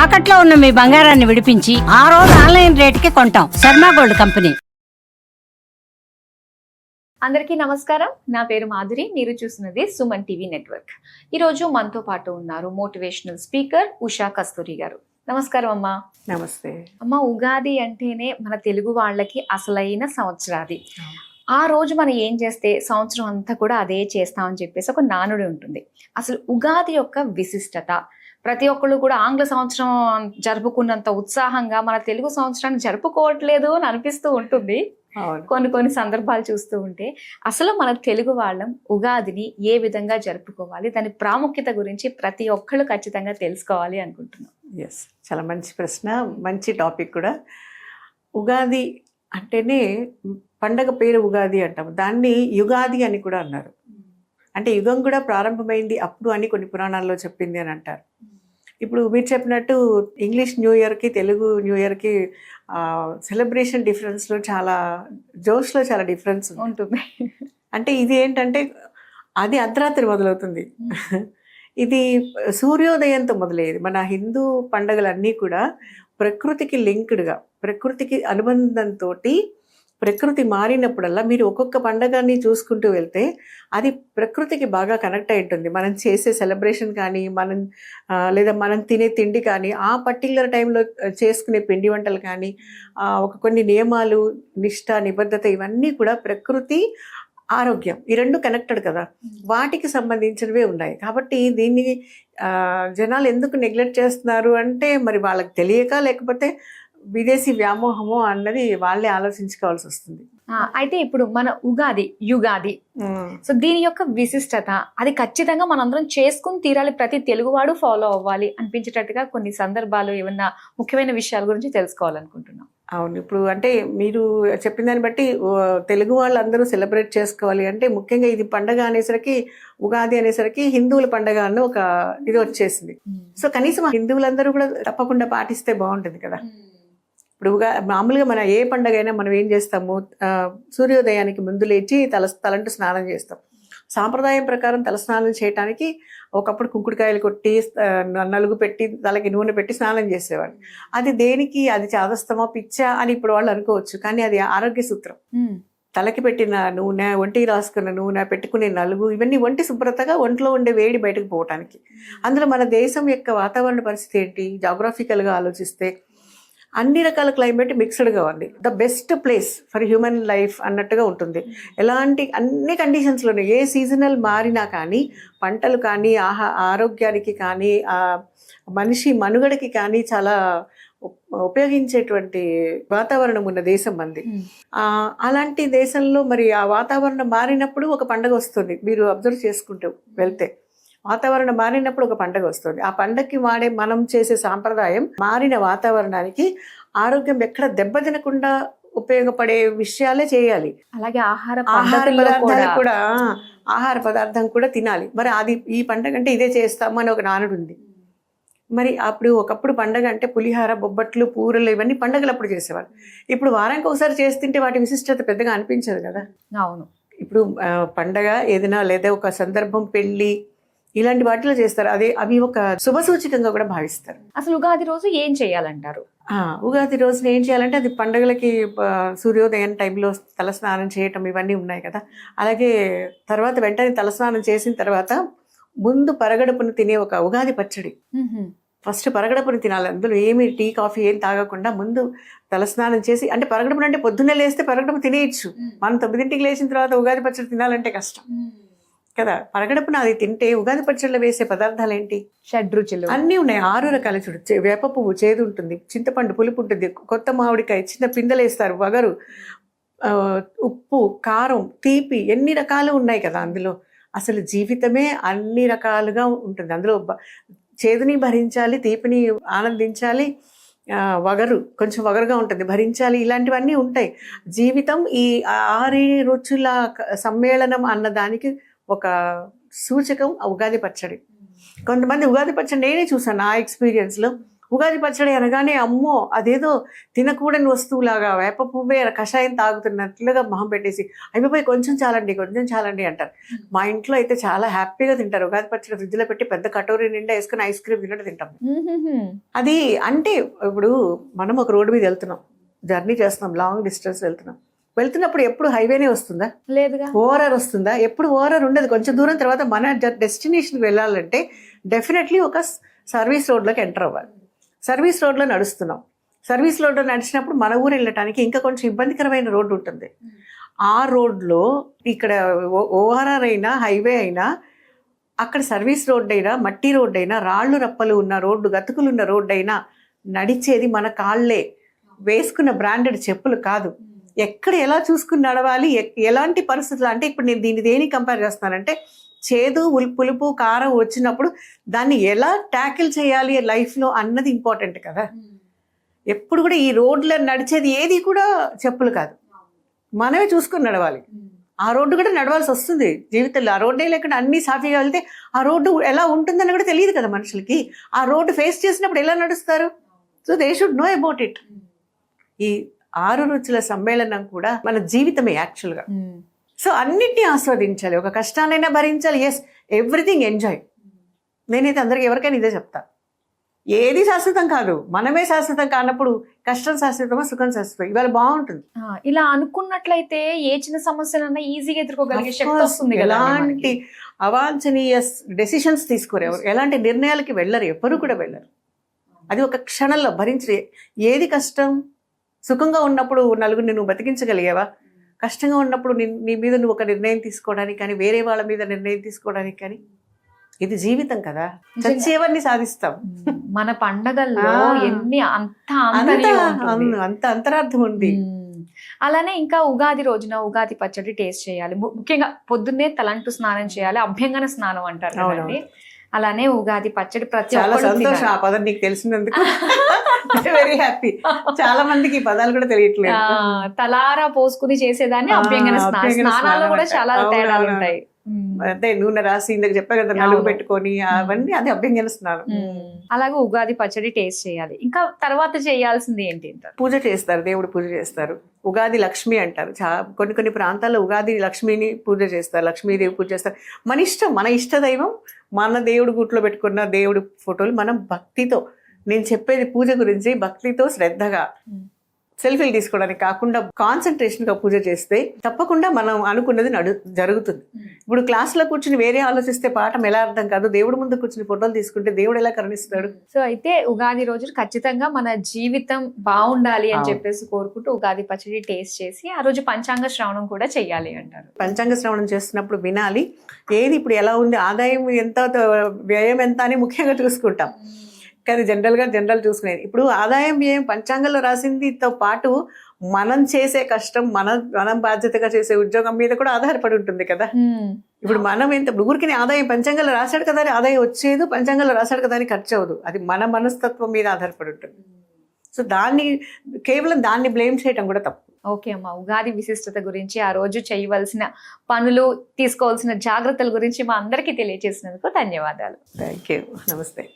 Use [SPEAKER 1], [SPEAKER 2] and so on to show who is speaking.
[SPEAKER 1] తాకట్లో ఉన్న మీ బంగారాన్ని విడిపించి ఆ రోజు ఆన్లైన్ రేటుకి కొంటాం. Sharma gold company.
[SPEAKER 2] అందరికీ నమస్కారం. నా పేరు మాధురి. మీరు చూస్తున్నది సుమన్ టీవీ నెట్వర్క్. ఈరోజు మనతో పాటు ఉన్నారు మోటివేషనల్ స్పీకర్ ఉషా కస్తూరి గారు. నమస్కారం అమ్మా.
[SPEAKER 3] నమస్తే
[SPEAKER 2] అమ్మ, ఉగాది అంటేనే మన తెలుగు వాళ్ళకి అసలైన సంవత్సరాది. ఆ రోజు మనం ఏం చేస్తే సంవత్సరం అంతా కూడా అదే చేస్తామని చెప్పేసి ఒక నానుడి ఉంటుంది. అసలు ఉగాది యొక్క విశిష్టత, ప్రతి ఒక్కళ్ళు కూడా ఆంగ్ల సంవత్సరం జరుపుకున్నంత ఉత్సాహంగా మన తెలుగు సంవత్సరాన్ని జరుపుకోవట్లేదు అని అనిపిస్తూ ఉంటుంది కొన్ని సందర్భాలు చూస్తూ ఉంటే. అసలు మన తెలుగు వాళ్ళం ఉగాదిని ఏ విధంగా జరుపుకోవాలి, దాని ప్రాముఖ్యత గురించి ప్రతి ఒక్కళ్ళు ఖచ్చితంగా తెలుసుకోవాలి అనుకుంటున్నాం.
[SPEAKER 3] ఎస్, చాలా మంచి ప్రశ్న, మంచి టాపిక్ కూడా. ఉగాది అంటేనే పండగ పేరు ఉగాది అంటాం, దాన్ని యుగాది అని కూడా అన్నారు. అంటే యుగం కూడా ప్రారంభమైంది అప్పుడు అని కొన్ని పురాణాల్లో చెప్పింది అని అంటారు. ఇప్పుడు మీరు చెప్పినట్టు ఇంగ్లీష్ న్యూ ఇయర్కి తెలుగు న్యూ ఇయర్కి సెలబ్రేషన్ డిఫరెన్స్లో చాలా జోష్లో చాలా డిఫరెన్స్
[SPEAKER 2] ఉంటుంది.
[SPEAKER 3] అంటే ఇది ఏంటంటే అది అర్ధరాత్రి మొదలవుతుంది, ఇది సూర్యోదయంతో మొదలయ్యేది. మన హిందూ పండుగలన్నీ కూడా ప్రకృతికి లింక్డ్గా, ప్రకృతికి అనుబంధంతో, ప్రకృతి మారినప్పుడల్లా మీరు ఒక్కొక్క పండగని చూసుకుంటూ వెళ్తే అది ప్రకృతికి బాగా కనెక్ట్ అయి ఉంటుంది. మనం చేసే సెలబ్రేషన్ కానీ, లేదా మనం తినే తిండి కానీ, ఆ పర్టికులర్ టైంలో చేసుకునే పిండి వంటలు కానీ, కొన్ని నియమాలు, నిష్ఠ, నిబద్ధత, ఇవన్నీ కూడా ప్రకృతి, ఆరోగ్యం, ఈ రెండు కనెక్టెడ్ కదా, వాటికి సంబంధించినవే ఉన్నాయి. కాబట్టి దీన్ని జనాలు ఎందుకు నెగ్లెక్ట్ చేస్తున్నారు అంటే మరి వాళ్ళకి తెలియక, లేకపోతే విదేశీ వ్యామోహము అన్నది వాళ్ళే ఆలోచించుకోవాల్సి వస్తుంది.
[SPEAKER 2] అయితే ఇప్పుడు మన ఉగాది, యుగాది, సో దీని యొక్క విశిష్టత, అది ఖచ్చితంగా మనందరం చేసుకుని తీరాలి, ప్రతి తెలుగువాడు ఫాలో అవ్వాలి అనిపించేటట్టుగా కొన్ని సందర్భాలు, ఏమన్నా ముఖ్యమైన విషయాల గురించి తెలుసుకోవాలనుకుంటున్నాం.
[SPEAKER 3] అవును, ఇప్పుడు అంటే మీరు చెప్పిన దాన్ని బట్టి తెలుగు వాళ్ళందరూ సెలబ్రేట్ చేసుకోవాలి అంటే ముఖ్యంగా ఇది పండగ అనేసరికి, ఉగాది అనేసరికి హిందువుల పండగ అన్న ఒక ఇది వచ్చేసింది. సో కనీసం హిందువులందరూ కూడా తప్పకుండా పాటిస్తే బాగుంటుంది కదా. ఇప్పుడు మామూలుగా మన ఏ పండగ అయినా మనం ఏం చేస్తాము, సూర్యోదయానికి ముందు లేచి తలంటూ స్నానం చేస్తాం. సాంప్రదాయం ప్రకారం తలస్నానం చేయడానికి ఒకప్పుడు కుంకుడుకాయలు కొట్టి, నలుగు పెట్టి, తలకి నూనె పెట్టి స్నానం చేసేవాళ్ళు. అది దేనికి, అది చాదస్తమా, పిచ్చా అని ఇప్పుడు వాళ్ళు అనుకోవచ్చు, కానీ అది ఆరోగ్య సూత్రం. తలకి పెట్టిన నూనె, ఒంటికి రాసుకున్న నూనె, పెట్టుకునే నలుగు, ఇవన్నీ ఒంటి శుభ్రతగా, ఒంట్లో ఉండే వేడి బయటకు పోవటానికి. అందులో మన దేశం యొక్క వాతావరణ పరిస్థితి ఏంటి, జాగ్రఫికల్గా ఆలోచిస్తే అన్ని రకాల క్లైమేట్ మిక్స్డ్గా ఉంది. The best place for human life అన్నట్టుగా ఉంటుంది. ఎలాంటి అన్ని కండిషన్స్లోనే, ఏ సీజనల్ మారినా కానీ, పంటలు కానీ, ఆరోగ్యానికి కానీ, మనిషి మనుగడకి కానీ చాలా ఉపయోగించేటువంటి వాతావరణం ఉన్న దేశం మంది. అలాంటి దేశంలో మరి ఆ వాతావరణం మారినప్పుడు ఒక పండగ వస్తుంది. మీరు అబ్జర్వ్ చేసుకుంటూ వెళ్తే వాతావరణం మారినప్పుడు ఒక పండగ వస్తుంది. ఆ పండగకి మనం చేసే సాంప్రదాయం మారిన వాతావరణానికి ఆరోగ్యం ఎక్కడ దెబ్బతినకుండా ఉపయోగపడే విషయాలే చేయాలి.
[SPEAKER 2] అలాగే ఆహార
[SPEAKER 3] పదార్థం కూడా తినాలి. మరి అది ఈ పండగ అంటే ఇదే చేస్తాము అని ఒక నానుడు ఉంది. మరి అప్పుడు ఒకప్పుడు పండగ అంటే పులిహార, బొబ్బట్లు, పూరలు, ఇవన్నీ పండగలు అప్పుడు చేసేవాళ్ళు. ఇప్పుడు వారానికి ఒకసారి చేస్తుంటే వాటి విశిష్టత పెద్దగా అనిపించదు కదా.
[SPEAKER 2] అవును,
[SPEAKER 3] ఇప్పుడు పండగ ఏదైనా, లేదా ఒక సందర్భం, పెళ్లి, ఇలాంటి వాటిలో చేస్తారు. అవి ఒక శుభ సూచకంగా కూడా భావిస్తారు.
[SPEAKER 2] అసలు ఉగాది రోజు ఏం చేయాలంటారు?
[SPEAKER 3] ఉగాది రోజున ఏం చేయాలంటే, అది పండుగలకి సూర్యోదయం టైంలో తలస్నానం చేయటం ఇవన్నీ ఉన్నాయి కదా. అలాగే తర్వాత వెంటనే తలస్నానం చేసిన తర్వాత ముందు పరగడుపును తినే ఒక ఉగాది పచ్చడి. ఫస్ట్ పరగడపుని తినాలి. అందులో ఏమి టీ, కాఫీ ఏం తాగకుండా ముందు తలస్నానం చేసి, అంటే పరగడపున అంటే పొద్దున్నే లేస్తే పరగడపు తినేయచ్చు. మనం 9ంటికి లేచిన తర్వాత ఉగాది పచ్చడి తినాలంటే కష్టం కదా. పరగడపున అది తింటే ఉగాది పచ్చడిలో వేసే పదార్థాలు ఏంటి,
[SPEAKER 2] షడ్రుచులు అన్నీ
[SPEAKER 3] ఉన్నాయి. 6 రకాల చూడు. వేప పువ్వు చేదు ఉంటుంది, చింతపండు పులుపు ఉంటుంది, కొత్త మామిడికాయ, చిన్న పిందెలు వేస్తారు, వగరు, ఉప్పు, కారం, తీపి, ఎన్ని రకాలు ఉన్నాయి కదా అందులో. అసలు జీవితమే అన్ని రకాలుగా ఉంటుంది. అందులో చేదుని భరించాలి, తీపిని ఆనందించాలి, వగరు కొంచెం వగరుగా ఉంటుంది, భరించాలి, ఇలాంటివన్నీ ఉంటాయి. జీవితం ఈ 6 రుచుల సమ్మేళనం అన్నదానికి ఒక సూచకం ఉగాది పచ్చడి. కొంతమంది ఉగాది పచ్చడి నేనే చూసాను నా ఎక్స్పీరియన్స్లో, ఉగాది పచ్చడి అనగానే అమ్మో అదేదో తినకూడని వస్తువులాగా వేప పువ్వే కషాయం తాగుతున్నట్లుగా మొహం పెట్టేసి అయిపోయి కొంచెం చాలండి అంటారు. మా ఇంట్లో అయితే చాలా హ్యాపీగా తింటారు. ఉగాది పచ్చడి ఫ్రిడ్జ్లో పెట్టి పెద్ద కటోరీ నిండా వేసుకుని ఐస్ క్రీమ్ తిన్నట్టు తింటాం. అది అంటే ఇప్పుడు మనం ఒక రోడ్డు మీద వెళ్తున్నాం, జర్నీ చేస్తున్నాం, లాంగ్ డిస్టెన్స్ వెళ్తున్నప్పుడు ఎప్పుడు హైవేనే వస్తుందా?
[SPEAKER 2] లేదుగా.
[SPEAKER 3] ఓఆర్ఆర్ వస్తుందా? ఎప్పుడు ఓఆర్ఆర్ ఉండదు. కొంచెం దూరం తర్వాత మన డెస్టినేషన్కి వెళ్ళాలంటే డెఫినెట్లీ ఒక సర్వీస్ రోడ్లోకి ఎంటర్ అవ్వాలి. సర్వీస్ రోడ్లో నడుస్తున్నాం. సర్వీస్ రోడ్లో నడిచినప్పుడు మన ఊరు వెళ్ళటానికి ఇంకా కొంచెం ఇబ్బందికరమైన రోడ్డు ఉంటుంది. ఆ రోడ్లో ఇక్కడ ఓఆర్ఆర్ అయినా హైవే అయినా అక్కడ సర్వీస్ రోడ్ అయినా మట్టి రోడ్డు అయినా రాళ్ళు రప్పలు ఉన్న రోడ్డు గతుకులు ఉన్న రోడ్డు అయినా నడిచేది మన కాళ్ళే, వేసుకున్న బ్రాండెడ్ చెప్పులు కాదు. ఎక్కడ ఎలా చూసుకుని నడవాలి, ఎలాంటి పరిస్థితులు అంటే ఇప్పుడు నేను దేనికి కంపేర్ చేస్తున్నానంటే చేదు పులుపు కారం వచ్చినప్పుడు దాన్ని ఎలా ట్యాకిల్ చేయాలి లైఫ్లో అన్నది ఇంపార్టెంట్ కదా. ఎప్పుడు కూడా ఈ రోడ్లో నడిచేది ఏది కూడా చెప్పులు కాదు, మనమే చూసుకుని నడవాలి. ఆ రోడ్డు కూడా నడవాల్సి వస్తుంది జీవితంలో. ఆ రోడ్డే లేకుండా అన్ని సాఫీగా వెళ్తే ఆ రోడ్డు ఎలా ఉంటుందని కూడా తెలియదు కదా మనుషులకి. ఆ రోడ్డు ఫేస్ చేసినప్పుడు ఎలా నడుస్తారు? So they should know about it. ఈ 6 రుచుల సమ్మేళనం కూడా మన జీవితమే యాక్చువల్గా. సో అన్నిటినీ ఆస్వాదించాలి, ఒక కష్టాన్నైనా భరించాలి. Yes, everything enjoy. నేనైతే అందరికి ఎవరికైనా ఇదే చెప్తా, ఏది శాశ్వతం కాదు. మనమే శాశ్వతం కానప్పుడు కష్టం శాశ్వతమా సుఖం శాశ్వతం, ఇవాళ బాగుంటుంది.
[SPEAKER 2] ఇలా అనుకున్నట్లయితే ఏ చిన్న సమస్యలన్నా ఈజీగా ఎదుర్కోగలిగే శక్తి వస్తుంది.
[SPEAKER 3] ఎలాంటి అవాంఛనీయ డెసిషన్స్ తీసుకోరు ఎవరు, ఎలాంటి నిర్ణయాలకి వెళ్ళరు, ఎవరు కూడా వెళ్ళరు. అది ఒక క్షణంలో భరించే. ఏది కష్టం? సుఖంగా ఉన్నప్పుడు నలుగురిని నువ్వు బతికించగలిగావా? కష్టంగా ఉన్నప్పుడు నీ మీద నువ్వు ఒక నిర్ణయం తీసుకోవడానికి కానీ వేరే వాళ్ళ మీద నిర్ణయం తీసుకోవడానికి కానీ, ఇది జీవితం కదా. చచ్చేవన్నీ సాధిస్తాం.
[SPEAKER 2] మన పండగల్లో ఎన్ని అంత
[SPEAKER 3] అంతరార్థం ఉంది.
[SPEAKER 2] అలానే ఇంకా ఉగాది రోజున ఉగాది పచ్చడి టేస్ట్ చేయాలి. ముఖ్యంగా పొద్దున్నే తలంటు స్నానం చేయాలి, అభ్యంగన స్నానం అంటారు కదండి. అలానే ఉగాది పచ్చడి
[SPEAKER 3] చాలా సంతోషం ఆ పదం నీకు తెలిసినందుకు. Very happy. చాలా మందికి ఈ పదాలు కూడా తెలియట్లేదు.
[SPEAKER 2] తలారా పోసుకుని చేసేదాన్ని అభ్యంగన స్నానం. స్నానాల్లో కూడా చాలా తేడాలు ఉంటాయి.
[SPEAKER 3] అదే నూనె రాసి ఇందాక చెప్పా కదా, నలుగు పెట్టుకొని అవన్నీ అది అభ్యంగన స్నానం.
[SPEAKER 2] అలాగే ఉగాది పచ్చడి టేస్ట్ చేయాలి. ఇంకా తర్వాత చేయాల్సింది ఏంటి?
[SPEAKER 3] పూజ చేస్తారు, దేవుడు పూజ చేస్తారు. ఉగాది లక్ష్మి అంటారు. కొన్ని ప్రాంతాల్లో ఉగాది లక్ష్మిని పూజ చేస్తారు, లక్ష్మీదేవి పూజ చేస్తారు. మన ఇష్టం, మన ఇష్ట దైవం, మన దేవుడు గుట్లో పెట్టుకున్న దేవుడి ఫోటోలు మనం భక్తితో, నేను చెప్పేది పూజ గురించి, భక్తితో శ్రద్ధగా సెల్ఫీలు తీసుకోవడానికి కాకుండా కాన్సన్ట్రేషన్గా పూజ చేస్తే తప్పకుండా మనం అనుకున్నది జరుగుతుంది. ఇప్పుడు క్లాస్లో కూర్చుని వేరే ఆలోచిస్తే పాఠం ఎలా అర్థం కాదు. దేవుడు ముందు కూర్చుని ఫోటోలు తీసుకుంటే దేవుడు ఎలా కరుణిస్తాడు?
[SPEAKER 2] సో అయితే ఉగాది రోజు ఖచ్చితంగా మన జీవితం బాగుండాలి అని చెప్పేసి కోరుకుంటూ ఉగాది పచ్చడి టేస్ట్ చేసి ఆ రోజు పంచాంగ శ్రవణం కూడా చెయ్యాలి అంటారు.
[SPEAKER 3] పంచాంగ శ్రవణం చేస్తున్నప్పుడు వినాలి. ఏది ఇప్పుడు ఎలా ఉంది, ఆదాయం ఎంత, వ్యయం ఎంత అని ముఖ్యంగా చూసుకుంటాం. కానీ జనరల్ చూసుకునేది ఇప్పుడు ఆదాయం వ్యయం పంచాంగంలో రాసిందితో పాటు మనం చేసే కష్టం, మనం బాధ్యతగా చేసే ఉద్యోగం మీద కూడా ఆధారపడి ఉంటుంది కదా. ఇప్పుడు మనం ఊరికి ఆదాయం పంచాంగంలో రాశాడు కదా అని ఆదాయం వచ్చేది, పంచాంగంలో రాశాడు కదా అని ఖర్చు అవ్వదు. అది మన మనస్తత్వం మీద ఆధారపడి ఉంటుంది. సో కేవలం దాన్ని బ్లేమ్ చేయడం కూడా తప్పు.
[SPEAKER 2] ఓకే అమ్మా, ఉగాది విశిష్టత గురించి, ఆ రోజు చేయవలసిన పనులు, తీసుకోవాల్సిన జాగ్రత్తల గురించి మా అందరికీ తెలియజేసినందుకు ధన్యవాదాలు.
[SPEAKER 3] Thank you. నమస్తే.